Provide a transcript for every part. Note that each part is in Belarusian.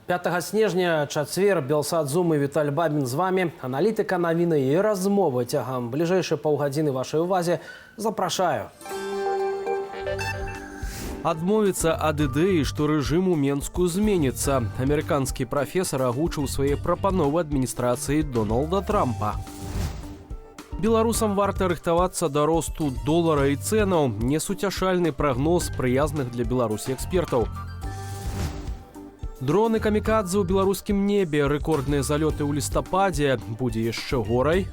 5 снежня, чацвер, Белсадзум и Віталь Бабін з вами. Аналітика, навіны і размовы цягам бліжэйшай паўгадзіны вашай увазе запрашаю. Адмовіцца ад ідэі, што рэжым у Менску зменіцца. Амерыканскі прафесар агучыў свае прапановы адміністрацыі Дональда Трампа. Беларусам варта рыхтавацца да росту долара і цэнаў. Несуцяшальны прагноз прыязных для Беларусі экспертаў. Дроны камікадзе ў беларускім небе, рэкордныя залёты ў лістападзе, будзе яшчэ горай.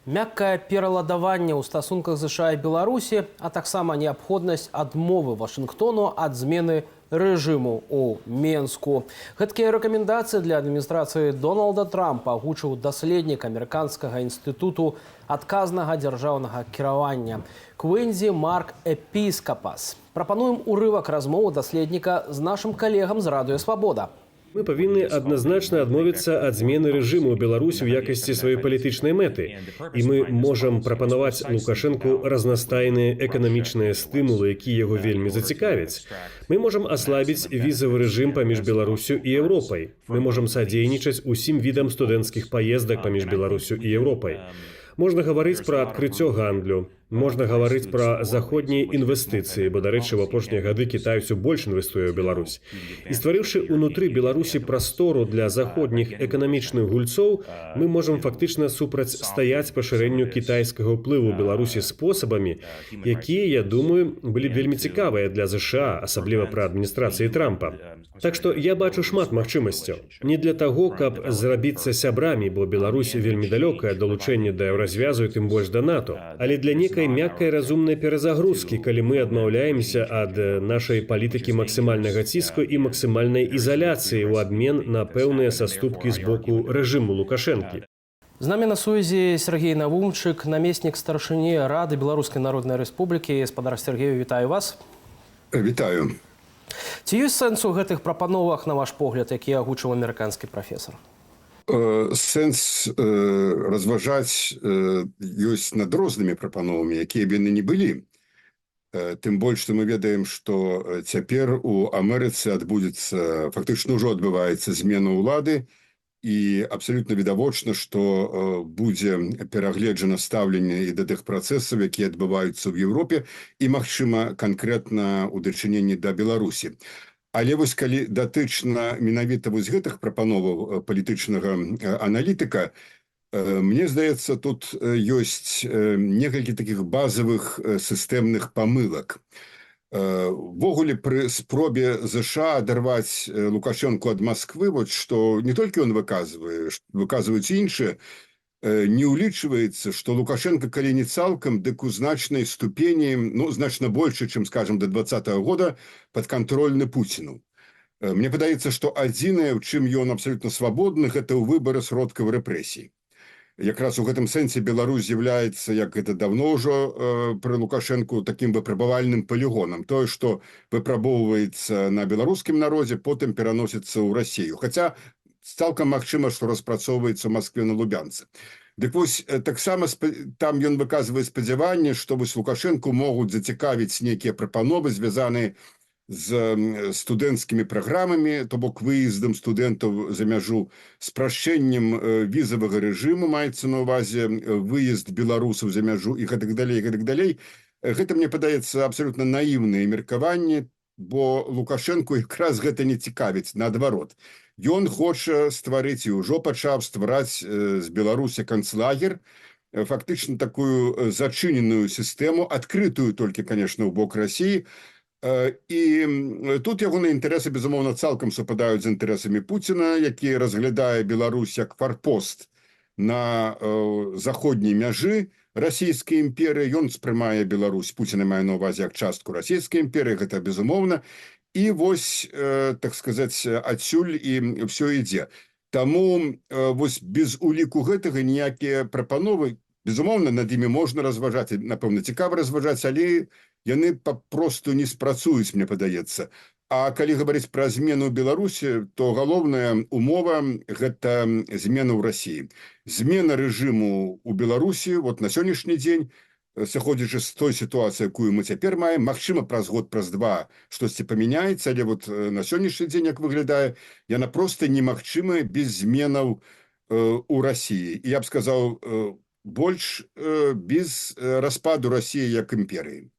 Мяккае пераладаванне ў стасунках США і Беларусі, а таксама неабходнасць адмовы Вашынгтону ад змены рэжыму ў Менску. Гэткія рэкамендацыі для адміністрацыі Дональда Трампа агучыў даследнік Амерыканскага інстытуту адказнага дзяржаўнага кіравання Квінзі Марк Епіскапас. Прапануем урывак размовы даследніка з нашым калегам з Радыё Свабода. Мы павінны адназначна адмовіцца ад змены рэжыму ў Беларусі ў якасці сваёй палітычнай мэты. І мы можам прапанаваць Лукашэнку разнастайныя эканамічныя стымулы, якія яго вельмі зацікавяць. Мы можам аслабіць візавы рэжым паміж Беларусю і Еўропай. Мы можам садзейнічаць усім відам студэнцкіх паездак паміж Беларусю і Еўропай. Можна гаварыць пра адкрыццё гандлю. Можна гаварыць пра заходнія інвестыцыі, бо, дарэчы, у апошнія гады Кітай усё больш інвестуе ў Беларусь. І стварыўшы ўнутры Беларусі прастору для заходніх эканамічных гульцоў, мы можам фактычна супрацьстаяць пашырэнню кітайскага ўплыву ў Беларусі спосабамі, якія, я думаю, былі б вельмі цікавыя для ЗША, асабліва пры адміністрацыі Трампа. Так што я бачу шмат магчымасцяў. Не для таго, каб зрабіцца сябрамі, бо Беларусь вельмі далёкая далучэнне да еўразвязу і тым больш да НАТО, але для некай мяккай разумнай перазагрузкі, калі мы адмаўляемся ад нашай палітыкі максімальнага ціску і максімальнай ізаляцыі ў абмен на пэўныя саступкі з боку рэжыму Лукашэнкі. З намі на сувязі Сергей Навумчык, намеснік старшыні Рады Беларускай Народнай Рэспублікі. Спадар Сергею, вітаю вас. Вітаю. Ці ёсць сэнс у гэтых прапановах, на ваш погляд, які агучыў амерыканскі прафесар? Сэнс разважаць ёсць над рознымі прапановамі, якія б яны не былі. Тым больш, што мы ведаем, што цяпер у Амерыцы адбудзецца, фактычна ўжо адбываецца змена ўлады, і абсалютна відавочна, што будзе перагледжана стаўленне і да тых працэсаў, якія адбываюцца ў Еўропе, і, магчыма, канкрэтна ў дачыненні да Беларусі. Але вось калі датычна менавіта вось гэтых прапановаў палітычнага аналітыка, мне здаецца, тут ёсць некалькі такіх базавых сістэмных памылак. Ввогуле, пры спробе ЗША адарваць Лукашэнку ад Масквы, вот што не толькі ён выказваюць іншыя, не ўлічваецца, што Лукашенко, калі не цалкам, дык у значнай ступені, значна больше, чым, скажем, до 2020 года, падкантрольны Пуціну. Мне падаецца, што адзінае, у чым ён абсалютна свабодны, гэта ў выбары сродкаў рэпрэсій. Якраз у гэтым сэнсе Беларусь з'яўляецца, як гэта давно ўжо пры Лукашэнку, такім выпрабавальным палігонам. Тое, што выпрабоўваецца на беларускім народзе, потым пераносіцца ў Расію. Хаця цалкам магчыма, што распрацоўваецца ў Маскве на Лубянцы. Дык вось, таксама там ён выказвае спадзяванне, што вось Лукашэнку могуць зацікавіць нейкія прапановы, звязаныя з студэнцкімі праграмамі, то бок выездам студэнтаў за мяжу, спрашчэннем візавага рэжыму, маецца на ўвазе выезд беларусаў за мяжу і гэтак далей, гэтак далей. Гэта, мне падаецца, абсалютна наіўныя меркаванні, бо Лукашэнку якраз гэта не цікавіць, наадварот. Ён хоча стварыць і ўжо пачаў ствараць з Беларусі канцлагер, фактычна такую зачыненую сістэму, адкрытую толькі, конечно, ў бок Расіі. І тут ягоныя інтарэсы, безумоўна, цалкам супадаюць з інтарэсамі Пуціна, які разглядае Беларусь як фарпост на заходняй мяжы расійскай імперыі. Ён спрымае Беларусь, Пуціна мае на ўвазе як частку расійскай імперыі, гэта безумоўна. І вось, так сказаць, адсюль і ўсё ідзе. Таму вось без уліку гэтага ніякія прапановы, безумоўна, над імі можна разважаць, напэўна, цікава разважаць, але яны папросту не спрацуюць, мне падаецца. А калі гаварыць пра змену ў Беларусі, то галоўная умова – гэта змена ў Расіі. Змена рэжыму ў Беларусі, вот на сённяшні дзень, сыходзячы з той сітуацыі, якую мы цяпер маем, магчыма, праз год, праз два штосьці памяняецца, але вот на сённяшні дзень, як выглядае, яна проста немагчыма без зменаў у Расіі. І я б сказаў, больш без распаду Расіі як імперыі.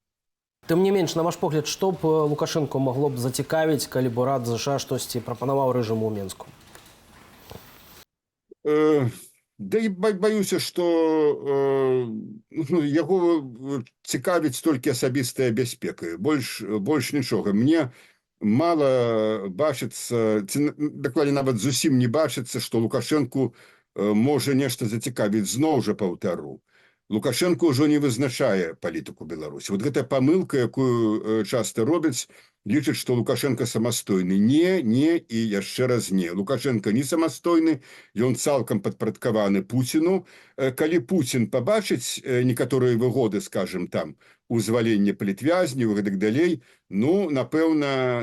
Тым не менш, на ваш погляд, што б Лукашенко магло б зацікавіць, калі б урад ЗША штосьці прапанаваў рэжыму ў Менску? Да і баюся, што яго цікавіць толькі асабістая бяспека. Больш нічога. Мне мала бачыцца, ці дакладней нават зусім не бачыцца, што Лукашенку можа нешта зацікавіць. Зноў жа паўтару. Лукашенко ўжо не вызначае палітыку Беларусі. Вот гэтая памылка, якую часта робяць, лічаць, што Лукашенко самастойны. Не і яшчэ раз не. Лукашенко не самастойны, ён цалкам падпарадкаваны Пуціну. Калі Пуцін пабачыць некаторыя выгоды, скажем, там, узвалення палітвязняў і гэтак далей, ну, напэўна,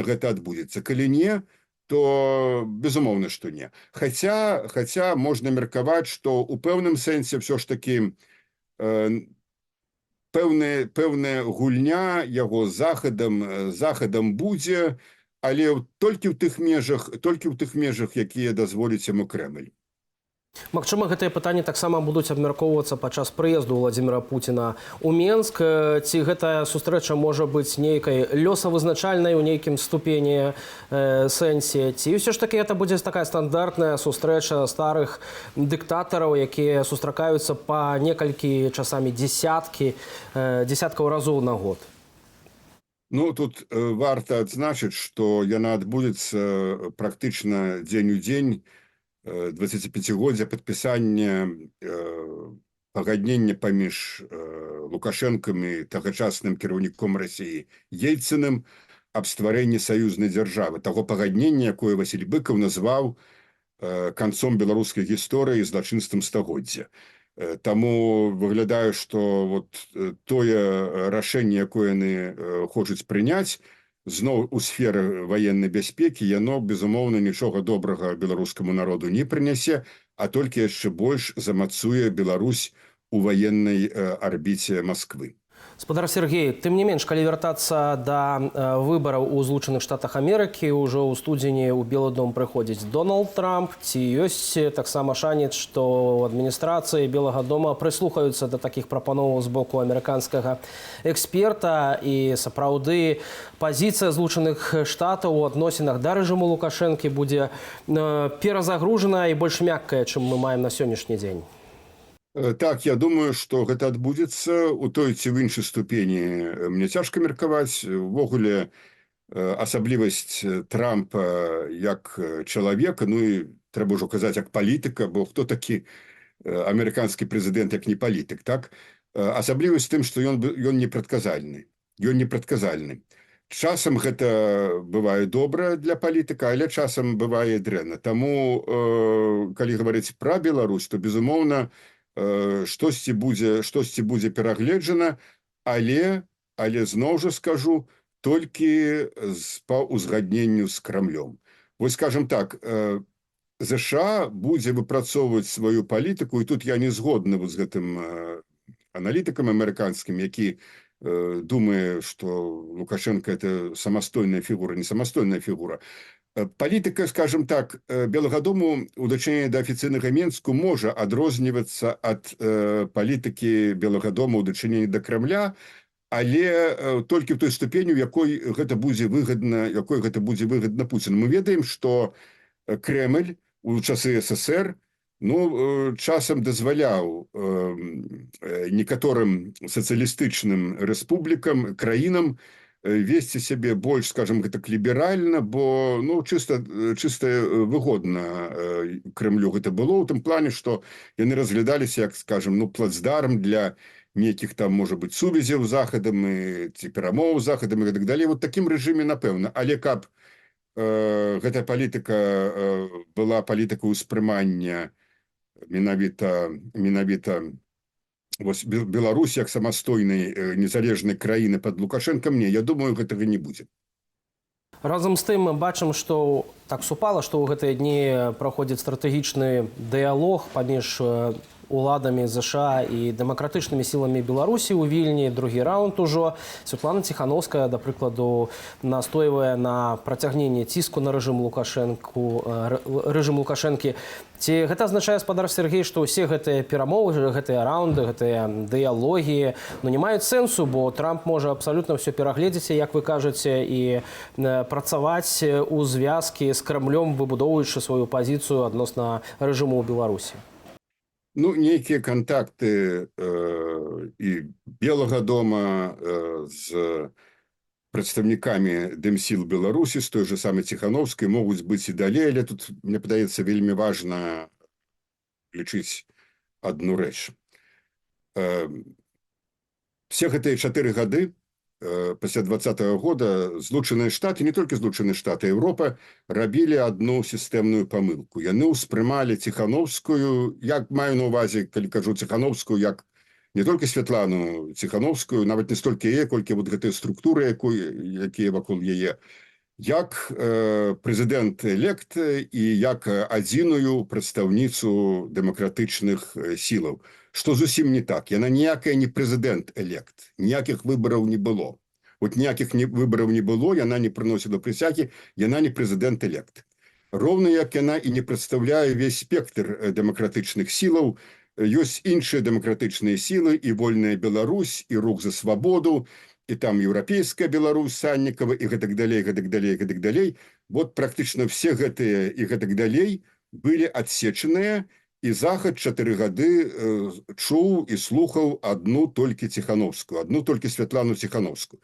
гэта адбудзецца. Калі не, то безумоўна, што не. Хаця можна меркаваць, што ў пэўным сэнсе ўсё ж такі пэўная гульня яго захадам будзе, але толькі ў тых межах, якія дазволіць яму Крэмль. Магчыма, гэтыя пытанні таксама будуць абмяркоўвацца падчас прыезду Владзіміра Пуціна ў Менск. Ці гэтая сустрэча можа быць нейкай лёсавызначальнай у нейкім ступені сэнсе? Ці ўсё ж такі гэта будзе такая стандартная сустрэча старых дыктатараў, якія сустракаюцца па некалькі часамі дзесяткаў разоў на год? Ну, тут варта адзначыць, што яна адбудзецца практычна дзень у дзень 25-годдзя падпісання пагаднення паміж Лукашэнкам і тагачасным кіраўніком Расіі Ельцыным аб стварэнні саюзнай дзяржавы. Таго пагаднення, якое Васіль Быкаў назваў канцом беларускай гісторыі і злачынствам стагоддзя. Таму выглядае, што вот тое рашэнне, якое яны хочуць прыняць, зноў у сферы ваеннай бяспекі, яно, безумоўна, нічога добрага беларускаму народу не прынясе, а толькі яшчэ больш замацуе Беларусь у ваеннай арбіце Масквы. Спадар Сергей, тым не менш, калі вяртацца да выбараў у Злучаных Штатах Амерыкі, ўжо ў студзені ў Белы дом прыходзіць Дональд Трамп, ці ёсць таксама шанец, што ў адміністрацыі Белага дома прыслухаюцца да такіх прапановаў з боку амерыканскага эксперта, і сапраўды пазіцыя Злучаных Штатаў у адносінах да рэжыму Лукашэнкі будзе перазагружана і больш мяккая, чым мы маем на сённяшні дзень? Так, я думаю, што гэта адбудзецца у той ці в іншай ступені. Мне цяжка меркаваць. Увогуле, асаблівасць Трампа як чалавека, ну і трэба ўжо казаць як палітыка, бо хто такі амерыканскі прэзідэнт як не палітык, так? Асаблівасць тым, што ён непрадказальны. Ён непрадказальны. Часам гэта бывае добра для палітыка, але часам бывае дрэнна. Таму, калі гаварыць пра Беларусь, то, безумоўна, штосьці будзе перагледжана, але зноў жа скажу, толькі па ўзгадненню з Крамлём. Вось, скажем так, ЗША будзе выпрацоўваць сваю палітыку, і тут я не згодны з гэтым аналітыкам амерыканскім, які думае, што Лукашенко – это самастойная фігура, не самастойная фігура. Палітыка, скажем так, Белага дому у дачыненні да афіцыйнага Менску можа адрознівацца ад палітыкі Белага дома ў дачыненні да Крамля, але толькі в той ступені, у якой гэта будзе выгадна Пуціну. Мы ведаем, што Крэмль у часы СССР часам дазваляў некаторым сацыялістычным рэспублікам, краінам весці сябе больш, скажем, гэтак ліберальна, бо чыста выгодна Крэмлю гэта было, у тым плане, што яны разглядаліся як, скажем, плацдарм для нейкіх там, можа быць, сувязяў з Захадам ці перамоў з Захадам і гэтак далей. Вот такім рэжыме, напэўна. Але каб гэтая палітыка была палітыкай успрымання менавіта Беларусь як самастойнай незалежнай краіны пад Лукашэнкам, не, я думаю, гэтага не будзе. Разам з тым мы бачым, што так супала, што ў гэтыя дні праходзіць стратэгічны дыялог паміж уладамі ЗША і дэмакратычнымі сіламі Беларусі ў Вільні. Другі раунд ужо. Святлана Ціхановская, да прыкладу, настойвае на працягненне ціску на рэжым Лукашэнкі. Ці гэта азначае, спадар Сергей, што ўсе гэтыя перамовы, гэтыя раунды, гэтыя дыялогі не маюць сэнсу, бо Трамп можа абсалютна ўсё перагледзець, як вы кажаце, і працаваць у звязкі з Крамлём, выбудоўваючы сваю пазіцыю адносна рэжыму ў Беларусі? Ну, нейкія кантакты і Белага дома з прадстаўнікамі дэмсіл Беларусі, з той же самай Ціхановскай, могуць быць і далей, але тут, мне падаецца, вельмі важна лічыць адну рэч. Все гэтыя 4 гады пасля 2020 года Злучаныя Штаты, не толькі Злучаныя Штаты, Еўропа рабілі адну сістэмную памылку. Яны ўспрымалі Ціхановскую, як маю на ўвазе, калі кажу Ціхановскую, як не толькі Святлану Ціхановскую, нават не столькі яе, колькі вот гэтыя структуры, якія вакол яе, як прэзідэнт-элект і як адзіную прадстаўніцу дэмакратычных сілаў. Што зусім не так. Яна ніякая не прэзідэнт-элект. Ніякіх выбараў не было. Вот ніякіх выбараў не было, яна не прыносіла прысягі, яна не прэзідэнт-элект. Роўна як яна і не прадстаўляе увесь спектр дэмакратычных сілаў. Ёсць іншыя дэмакратычныя сілы, і Вольная Беларусь, і Рух за свабоду, і там Еўрапейская Беларусь Саннікава, і гэтак далей, гэтак далей, гэтак далей. Вот практычна все гэтыя і гэтак далей былі адсечаныя, і Захад 4 гады чуў і слухаў адну толькі Ціхановскую, адну толькі Святлану Ціхановскую.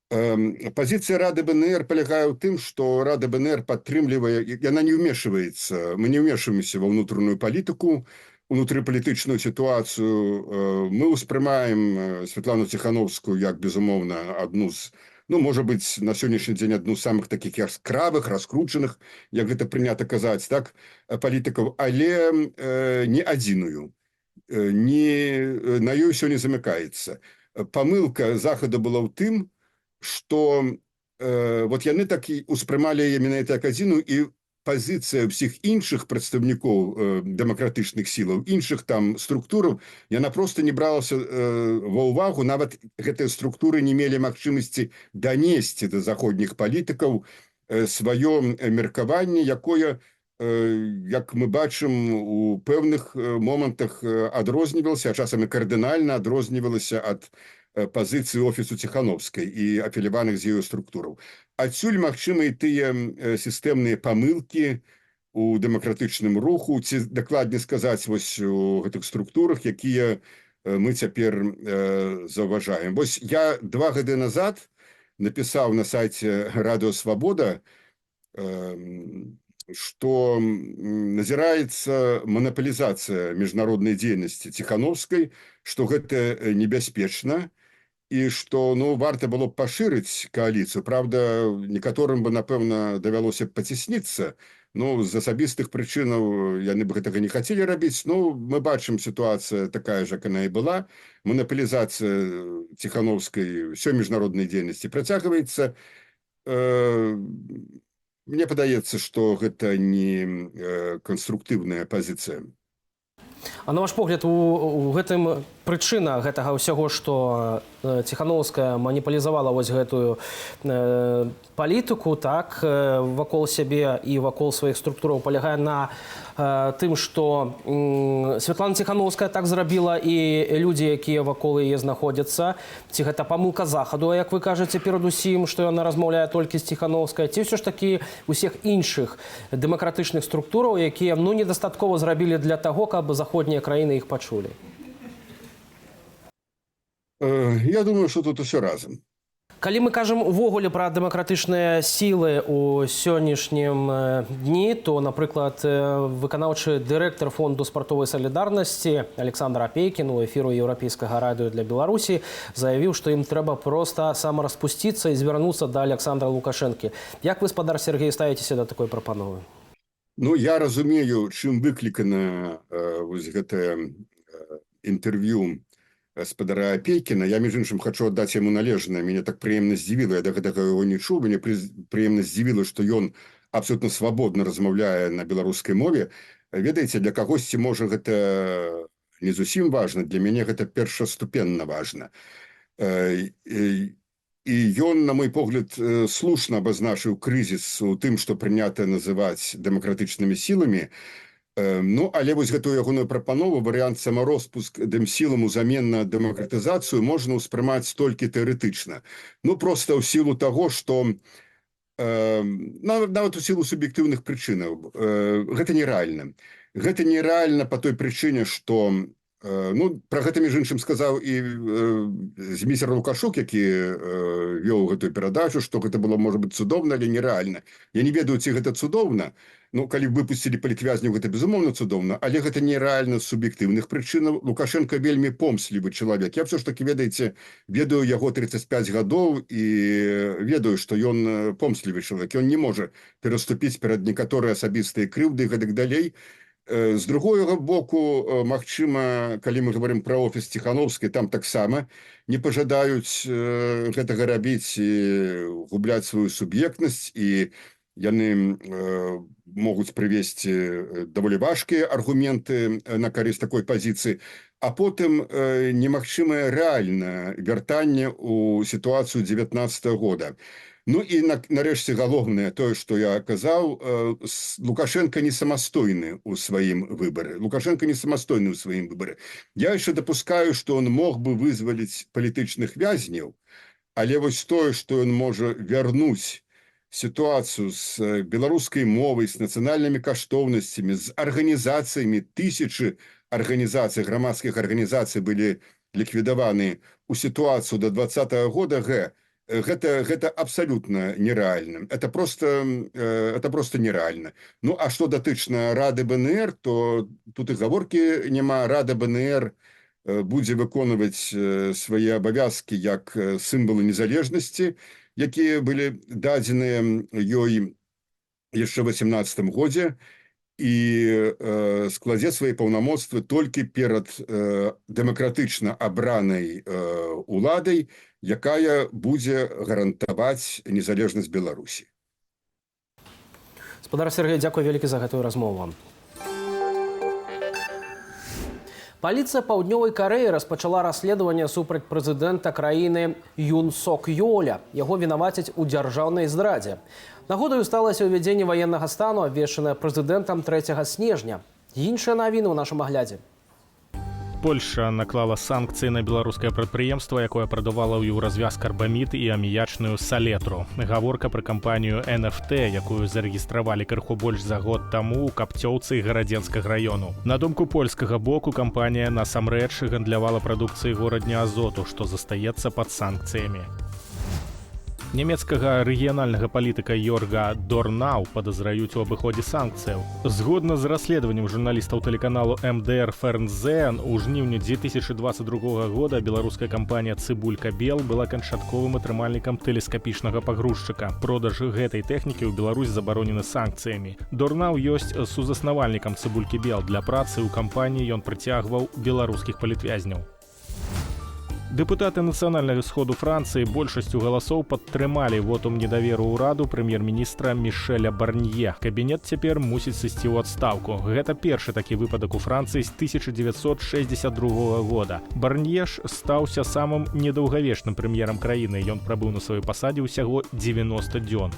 Пазіцыя Рады БНР палягае ў тым, што Рада БНР падтрымлівае, яна не ўмешваецца, мы не ўмешваемся ва ўнутраную палітыку, унутрыпалітычную сітуацыю. Мы ўспрымаем Святлану Ціхановскую як, безумоўна, адну з, можа быць, на сённяшні дзень адну з самых такіх яскравых, раскручаных, як гэта прынята казаць, так, палітыкаў, але не адзіную. На ёй ўсё не замыкаецца. Памылка Захаду была ў тым, што вот яны так і ўспрымалі яе менавіта як адзіную, і пазіцыя ўсіх іншых прадстаўнікоў дэмакратычных сілаў, іншых там структураў, яна проста не бралася ва ўвагу, нават гэтыя структуры не мелі магчымасці данесці да заходніх палітыкаў сваё меркаванне, якое, як мы бачым, у пэўных момантах адрознівалася, а часам і кардынальна адрознівалася ад пазіцыі офісу Ціхановскай і афіляваных з ёю структураў. Адсюль магчымы і тыя сістэмныя памылкі у дэмакратычным руху, ці дакладней сказаць, вось у гэтых структурах, якія мы цяпер заўважаем. Вось я 2 гады назад напісаў на сайце Радыё Свабода, што назіраецца манапалізацыя міжнароднай дзейнасці Ціхановскай, што гэта небяспечна, і што варта было б пашырыць кааліцыю. Правда, некаторым бы, напэўна, давялося б пацісніцца. З асабістых прычынаў яны б гэтага не хацелі рабіць. Мы бачым, сітуацыя такая ж, як яна і была. Манапалізацыя Ціхановскай ўсёй міжнароднай дзейнасці працягваецца. Мне падаецца, што гэта не канструктыўная пазіцыя. А на ваш погляд, у гэтым прычына гэтага ўсяго, што Ціхановская маніпалізавала вось гэтую палітыку, так, вакол сябе і вакол сваіх структураў, палягае на тым, што Святлана Ціхановская так зрабіла і людзі, якія вакол яе знаходзяцца. Ці гэта памылка Захаду, як вы кажаце, перадусім, што яна размаўляе толькі з Ціхановскай, ці ўсё ж такі усіх іншых дэмакратычных структураў, якія недастаткова зрабілі для таго, каб заходнія краіны іх пачулі? Я думаю, што тут усё разам. Калі мы кажам увогуле пра дэмакратычныя сілы ў сённяшнім дні, то, напрыклад, выканаўчы дырэктар Фонду спартовай салідарнасці Александр Апейкін у эфіру Еўрапейскага радыё для Беларусі заявіў, што ім трэба проста самараспусціцца і звярнуцца да Александра Лукашэнкі. Як вы, спадар Сергей, ставіцеся да такой прапановы? Я разумею, чым выклікана вось гэтае інтэрв'ю спадара Апейкіна. Я, між іншым, хачу аддаць яму належнае. Мяне так прыемна здзівіла, я да гэтага яго не чуў. Мяне прыемна здзівіла, што ён абсолютно свабодна размаўляе на беларускай мове. Ведаеце, для кагосьці можа гэта не зусім важна, для мяне гэта першаступенна важна. І ён, на мой погляд, слушна абазначыў крызіс у тым, што прынята называць дэмакратычнымі сіламі. Ну, але вось гэтую ягоную прапанову, варыянт самароспуск дэмсілам узамен на дэмакратызацыю можна ўспрымаць толькі тэарэтычна. Ну, проста ў сілу таго, што нават у сілу суб'ектыўных прычынаў гэта нерэальна. Гэта нерэальна па той прычыне, што пра гэта, між іншым, сказаў і Зміцер Лукашук, які вёў гэтую перадачу, што гэта было, можа быць, цудоўна, але нерэальна. Я не ведаю, ці гэта цудоўна. Ну, калі б выпусцілі палітвязняў, гэта, безумоўна, цудоўна, але гэта нерэальна з суб'ектыўных прычынаў. Лукашенко вельмі помслівы чалавек. Я ўсё ж такі, ведаю яго 35 гадоў і ведаю, што ён помслівы чалавек. Ён не можа пераступіць перад некаторыя асабістыя крыўды і гэтак далей. З другого боку, магчыма, калі мы говорим пра офіс Ціхановскай, там таксама не пажадаюць гэтага рабіць і губляць сваю суб'ектнасць, і яны могуць прывесці даволі важкія аргументы на карысць такой пазіцыі, а потым немагчымае рэальна вяртанне ў сітуацыю 19 года. Ну і нарэшце галоўнае тое, што я казаў, Лукашенко не самастойны ў сваім выбары. Лукашенко не самастойны ў сваім выбары. Я яшчэ дапускаю, што ён мог бы вызваліць палітычных вязняў, але вось тое, што ён можа вярнуць сітуацыю з беларускай мовай, з нацыянальнымі каштоўнасцямі, з арганізацыямі, тысячы арганізацый, грамадскіх арганізацый былі ліквідаваны ў сітуацыю до 2020 года, гэта абсалютна нерэальна. Это просто нерэальна. Ну, а што датычна Рады БНР, то тут і гаворкі няма. Рада БНР будзе выконваць свае абавязкі як сімвалы незалежнасці, якія былі дадзеныя ёй яшчэ ў 18 годзе, і складзе свае паўнамоцтвы толькі перад дэмакратычна абранай уладай, якая будзе гарантаваць незалежнасць Беларусі. Спадар Сергей, дзякуй вялікі за гэтую размову. Паліцыя Паўднёвай Карэі распачала расследаванне супраць прэзідэнта краіны Юн Сок Ёля. Яго вінавацяць у дзяржаўнай здрадзе. Нагодаю сталася ўвядзенне ваеннага стану, абвешчанае прэзідэнтам 3 снежня. Іншыя навіны ў нашым аглядзе. Польша наклала санкцыі на беларускае прадпрыемства, якое прадавала ў еўразвяз карбамід і аміячную салетру. Гаворка пра кампанію NFT, якую зарэгістравалі крыху больш за год таму ў Капцёўцы Гарадзенскага раёну. На думку польскага боку, кампанія насамрэч гандлявала прадукцыяй горадня Азоту, што застаецца пад санкцыямі. Нямецкага рэгіянальнага палітыка Йорга Дорнау падазраюць у абыходзе санкцыяў. Згодна з расследаваннем журналістаў тэлеканалу МДР Фернзен, у жніўні 2022 года беларуская кампанія «Цыбулька Бел» была канчатковым атрымальнікам тэлескапічнага пагрузчыка. Продаж гэтай тэхнікі ў Беларусь забаронены санкцыямі. Дорнау ёсць сузаснавальнікам «Цыбулькі Бел». Для працы ў кампаніі ён прыцягваў беларускіх палітвязняў. Дэпутаты нацыянальнага сходу Францыі большасцю галасоў падтрымалі вотум недаверу ўраду прэм'ер-міністра Мішэля Барнье. Кабінет цяпер мусіць сысці ў адстаўку. Гэта першы такі выпадак у Францыі з 1962 года. Барнье ж стаўся самым недаўгавечным прэм'ерам краіны. Ён прабыў на сваёй пасадзе ўсяго 90 дзён.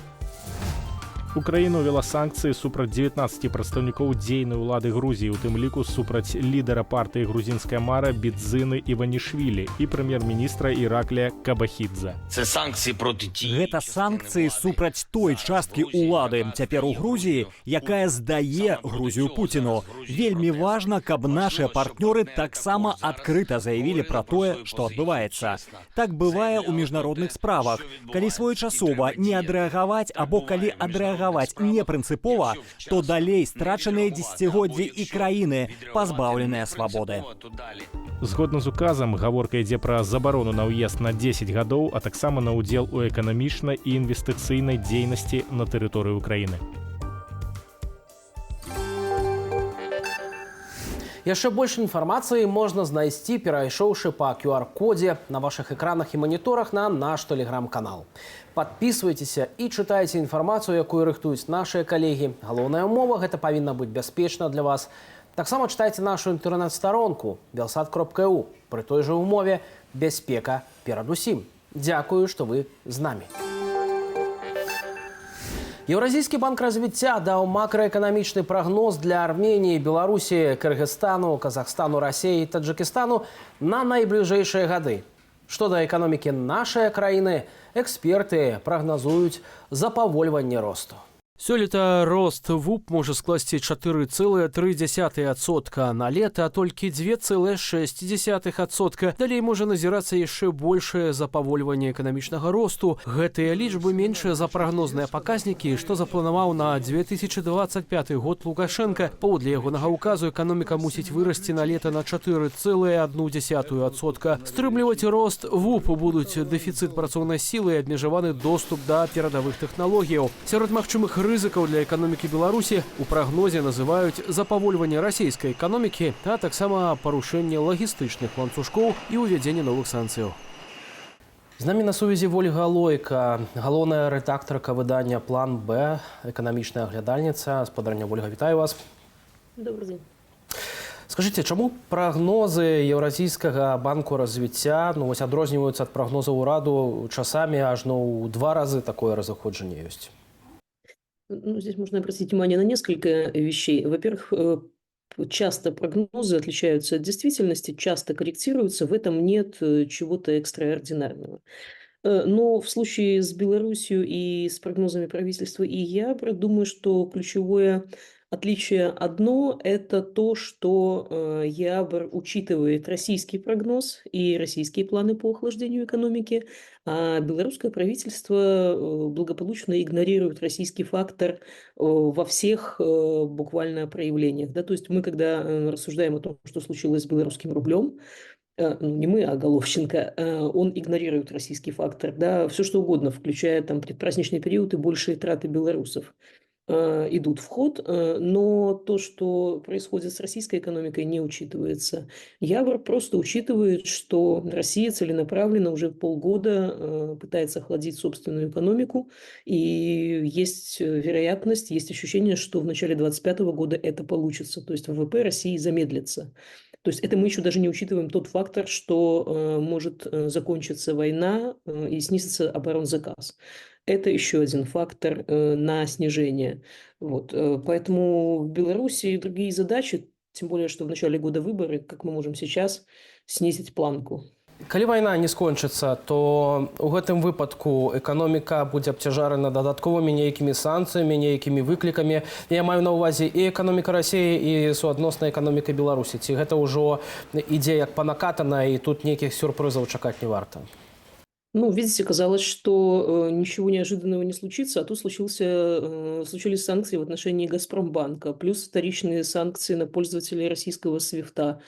Украіна ўвяла санкцыі супраць 19 прадстаўнікоў дзейнай улады Грузіі, у тым ліку супраць лідара партыі «Грузінская мара» Бідзыны Іванішвілі і прэм'ер-міністра Іраклія Кабахідзе. Гэта санкцыі супраць той часткі ўлады цяпер у Грузіі, якая здае Грузію Пуціну. Вельмі важна, каб нашыя партнёры таксама адкрыта заявілі пра тое, што адбываецца. Так бывае ў міжнародных справах. Калі своечасова не адрэагаваць або калі адрэагаваць непрынцыпова, то далей страчаныя дзесяцігоддзі і краіны, пазбаўленыя свабоды. Згодна з указам, гаворка ідзе пра забарону на ўезд на 10 гадоў, а таксама на ўдзел у эканамічнай і інвестыцыйнай дзейнасці на тэрыторыі Украіны. Яшчэ больш інфармацыі можна знайсці, перайшоўшы па QR-кодзе на вашых экранах і маніторах на наш тэлеграм-канал. Падпісвайцеся і чытайце інфармацыю, якую рыхтуюць нашыя калегі. Галоўная ўмова – гэта павінна быць бяспечна для вас. Таксама читайце нашу інтэрнэт-старонку belsat.eu. Пры той жа ўмове бяспека перадусім. Дзякую, што вы з намі. Еўразійскі банк развіцця даў макраэканамічны прагноз для Арменіі, Беларусі, Кыргызстану, Казахстану, Расіі і Таджыкістану на найбліжэйшыя гады. Што да эканомікі нашай краіны, эксперты прагназуюць запавольванне росту. Сёлета рост ВУП можа скласці 4,3% на лета, а толькі 2,6%. Далей можа назірацца яшчэ большае запавольванне эканамічнага росту. Гэтыя лічбы меншыя за прагнозныя паказнікі, што запланаваў на 2025 год Лукашенко. Паводле ягонага указу эканоміка мусіць вырасці на лета на 4,1%. Стрымліваць рост ВУП будуць дэфіцыт працоўнай сілы і абмежаваны доступ да перадавых тэхналогіяў. Сярод магчымых рызыкаў для эканомікі Беларусі у прагнозе называюць запавольванне расійскай эканомікі, а таксама парушэнне лагістычных ланцужкоў і ўвядзенне новых санкцыяў. З намі на сувязі Ольга Лойка, галоўная рэдактарка выдання «План Б», эканамічная аглядальніца. Спадарня Ольга, вітаю вас. Добрый день. Скажыце, чаму прагнозы Еўразійскага банку развіцця адрозніваюцца ад прагнозаў ураду часамі ажно ў 2 разы такое разыходжанне ёсць? Здесь можно обратить внимание на несколько вещей. Во-первых, часто прогнозы отличаются от действительности, часто корректируются, в этом нет чего-то экстраординарного. Но в случае с Беларусью и с прогнозами правительства и я думаю, что ключевое отличие одно – это то, что ЯБР учитывает российский прогноз и российские планы по охлаждению экономики, а белорусское правительство благополучно игнорирует российский фактор во всех буквально проявлениях. Да? То есть мы, когда рассуждаем о том, что случилось с белорусским рублем, не мы, а Головченко, он игнорирует российский фактор, да, все что угодно, включая там предпраздничный период и большие траты белорусов идут в ход, но то, что происходит с российской экономикой, не учитывается. Явр просто учитывает, что Россия целенаправленно уже полгода пытается охладить собственную экономику, и есть вероятность, есть ощущение, что в начале 2025 года это получится, то есть ВВП России замедлится. То есть это мы еще даже не учитываем тот фактор, что может закончиться война и снизится оборонзаказ. Это еще один фактор на снижение. Вот. Поэтому в Беларуси другие задачи, тем более, что в начале года выборы, как мы можем сейчас снизить планку. Калі вайна не скончыцца, то ў гэтым выпадку эканоміка будзе абцяжарана дадатковымі нейкімі санкцыямі, нейкімі выклікамі. Я маю на ўвазе і эканоміка Расіі, і суадносна эканоміка Беларусі. Ці гэта ўжо ідзе як панакатана, і тут нейкіх сюрпрызаў чакаць не варта? Видите, казалось, что ничего неожиданного не случится, а тут случились санкции в отношении Газпромбанка, плюс вторичные санкции на пользователей российского свифта.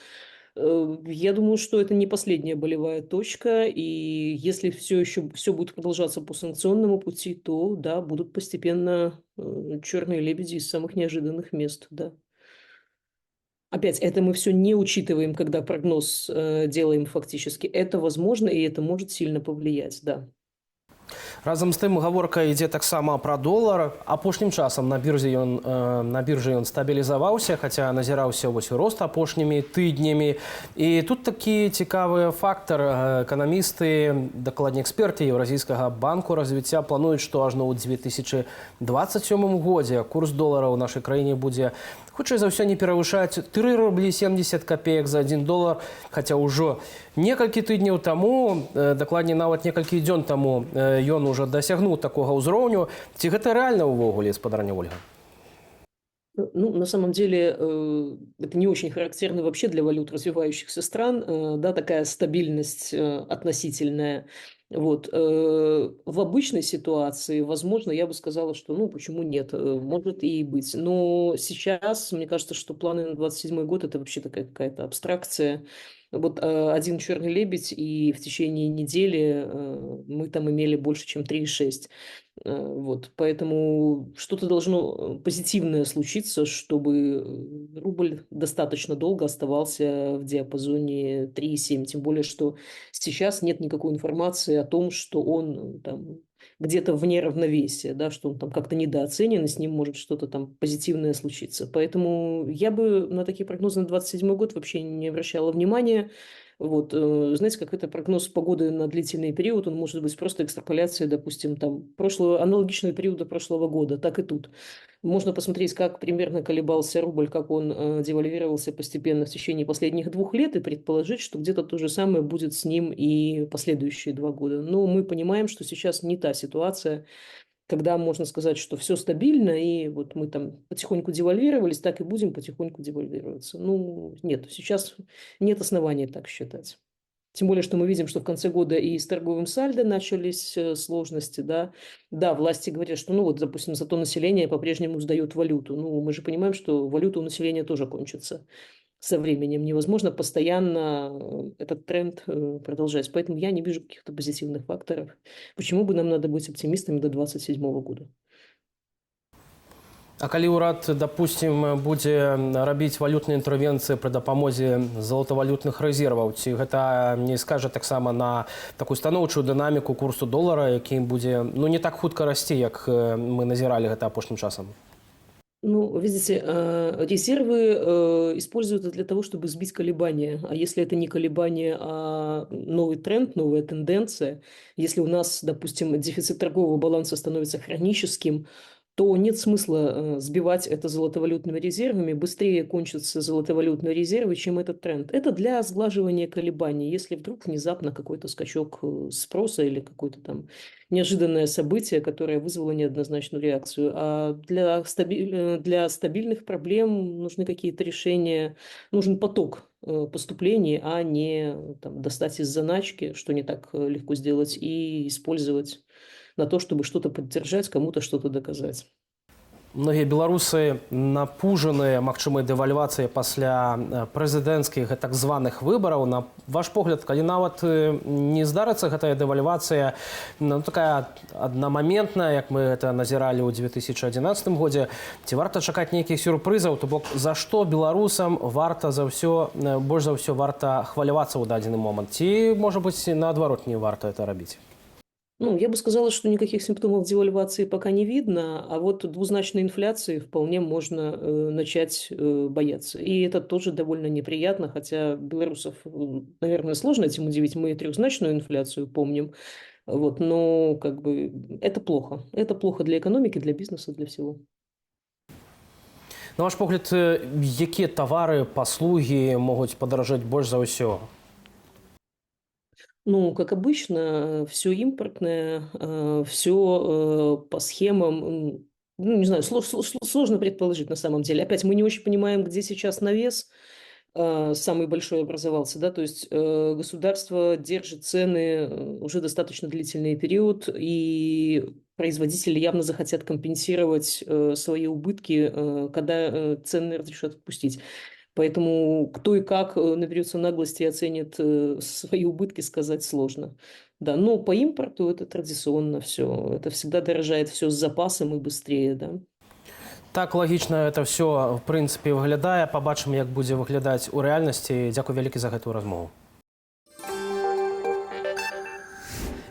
Я думаю, что это не последняя болевая точка, и если все будет продолжаться по санкционному пути, то да, будут постепенно черные лебеди из самых неожиданных мест, да. Опять, это мы все не учитываем, когда прогноз делаем фактически. Это возможно, и это может сильно повлиять, да. Разам з тым гаворка ідзе таксама пра долар. Апошнім часам на біржы ён стабілізаваўся, хаця назіраўся рост апошнімі тыднямі. І тут такі цікавы фактар. Эканамісты, дакладней эксперты Еўразійскага банку развіцця плануюць, што ажно ў 2027 годзе курс долара ў нашай краіне будзе хутчэй за ўсё не перавышаць 3 рублі 70 копеек за 1 долар, хаця ўжо некалькі тыдняў таму, дакладней нават некалькі дзён таму, ён уже дасягнуў такога ўзроўню. Ці гэта рэальна ўвогуле, спадарня Ольга? На самом деле, это не очень характерно вообще для валют развивающихся стран, да, такая стабильность относительная. Вот. В обычной ситуации, возможно, я бы сказала, что, почему нет, может и быть. Но сейчас, мне кажется, что планы на 2027 год – это вообще такая какая-то абстракция. Вот один черный лебедь, и в течение недели мы там имели больше, чем 3,6. Вот. Поэтому что-то должно позитивное случиться, чтобы рубль достаточно долго оставался в диапазоне 3,7. Тем более, что сейчас нет никакой информации о том, что он там где-то в неравновесии, да, что он там как-то недооценен, и с ним может что-то там позитивное случиться. Поэтому я бы на такие прогнозы на 27 год вообще не обращала внимания. Вот, знаете, как это прогноз погоды на длительный период, он может быть просто экстраполяцией, допустим, там, аналогичного периода прошлого года, так и тут. Можно посмотреть, как примерно колебался рубль, как он девальвировался постепенно в течение последних 2 лет, и предположить, что где-то то же самое будет с ним и последующие 2 года. Но мы понимаем, что сейчас не та ситуация, когда можно сказать, что все стабильно, и вот мы там потихоньку девальвировались, так и будем потихоньку девальвироваться. Ну, нет, сейчас нет оснований так считать. Тем более, что мы видим, что в конце года и с торговым сальдо начались сложности, да. Да, власти говорят, что, ну вот, допустим, зато население по-прежнему сдает валюту. Ну, мы же понимаем, что валюта у населения тоже кончится со временем. Невозможно постоянно этот тренд продолжать. Поэтому я не вижу каких-то позитивных факторов. Почему бы нам надо быть оптимистами до 27 года? А калі ўрад, допустим, будзе рабіць валютныя інтэрвенцыі пры дапамозе золотавалютных рэзерваў, ці гэта не скажа таксама на такую станоўчую дынаміку курсу долара, які будзе ну не так хутка расці, як мы назіралі гэта апошнім часам? Ну, видите, резервы используются для того, чтобы сбить колебания. А если это не колебания, а новый тренд, новая тенденция, если у нас, допустим, дефицит торгового баланса становится хроническим, то нет смысла сбивать это золотовалютными резервами. Быстрее кончатся золотовалютные резервы, чем этот тренд. Это для сглаживания колебаний. Если вдруг внезапно какой-то скачок спроса или какое-то там неожиданное событие, которое вызвало неоднозначную реакцию. А для стабильных проблем нужны какие-то решения, нужен поток поступлений, а не там, достать из заначки, что не так легко сделать, и использовать на то, чтобы что-то поддержать, кому-то что-то доказать. Многія беларусы напужаныя магчымай дэвальвацыяй пасля прэзідэнцкіх так званых выбараў. На ваш погляд, калі нават не здарыцца гэтая дэвальвацыя, ну, такая аднамаментная, як мы гэта назіралі ў 2011 годзе, ці варта чакаць нейкіх сюрпрызаў, то бок за што беларусам варта больш за ўсё варта хвалявацца ў дадзены момант, ці можа быць наадварот не варта это рабіць? Ну, я бы сказала, что никаких симптомов девальвации пока не видно, а вот двузначной инфляции вполне можно начать бояться. И это тоже довольно неприятно, хотя белорусов, наверное, сложно этим удивить. Мы и трехзначную инфляцию помним, вот, но как бы это плохо. Это плохо для экономики, для бизнеса, для всего. На ваш погляд, якія тавары, паслугі могуць падаражаць больш за ўсё? Ну, как обычно, все импортное, все по схемам. Ну, не знаю, сложно предположить на самом деле. Опять мы не очень понимаем, где сейчас навес самый большой образовался, да, то есть государство держит цены уже достаточно длительный период, и производители явно захотят компенсировать свои убытки, когда цены разрешат отпустить. Поэтому кто и как наберется наглости и оценит свои убытки, сказать сложно. Да, но по импорту это традиционно все. Это всегда дорожает все с запасом и быстрее, да. Так лагічна это все в прынцыпе выглядае. Пабачым, як будзе выглядаць у рэальнасці. Дзякуй вялікі за гэтую размову.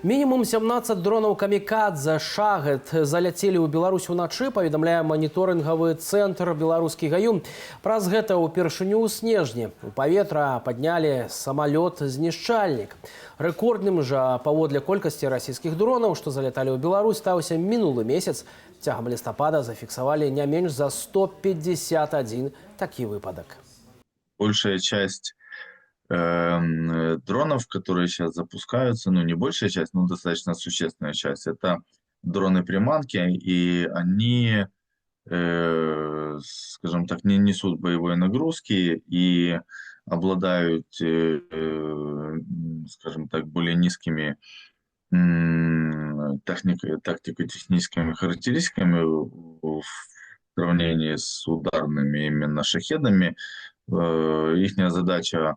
Мінімум 17 дронаў камікадзе «Шахед» заляцелі ў Беларусь уначы, паведамляе маніторынгавы цэнтр «Беларускі ГАЮ». Праз гэта ўпершыню ў снежні у паветра паднялі самалёт-знішчальнік. Рэкордным жа паводле колькасці расійскіх дронаў, што заляталі ў Беларусь, стаўся мінулы месяц. Цягам лістапада зафіксавалі не менш за 151 такі выпадак. Большая часть дронов, которые сейчас запускаются, ну не большая часть, но достаточно существенная часть, это дроны-приманки, и они, скажем так, не несут боевой нагрузки и обладают, скажем так, более низкими тактико-техническими характеристиками в сравнении с ударными именно шахедами. Их задача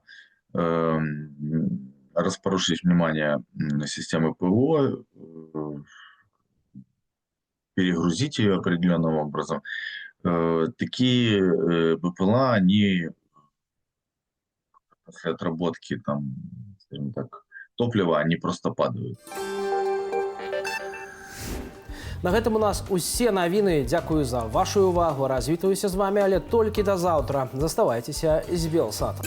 распорошить внимание системы ПВО, перегрузить ее определенным образом. Такие БПЛА, они после отработки там, скажем так, топлива, они просто падают. На гэтым у нас усе навіны. Дзякую за вашу увагу. Развітваюся з вами, але толькі да заўтра. Заставайцеся з Белсатом.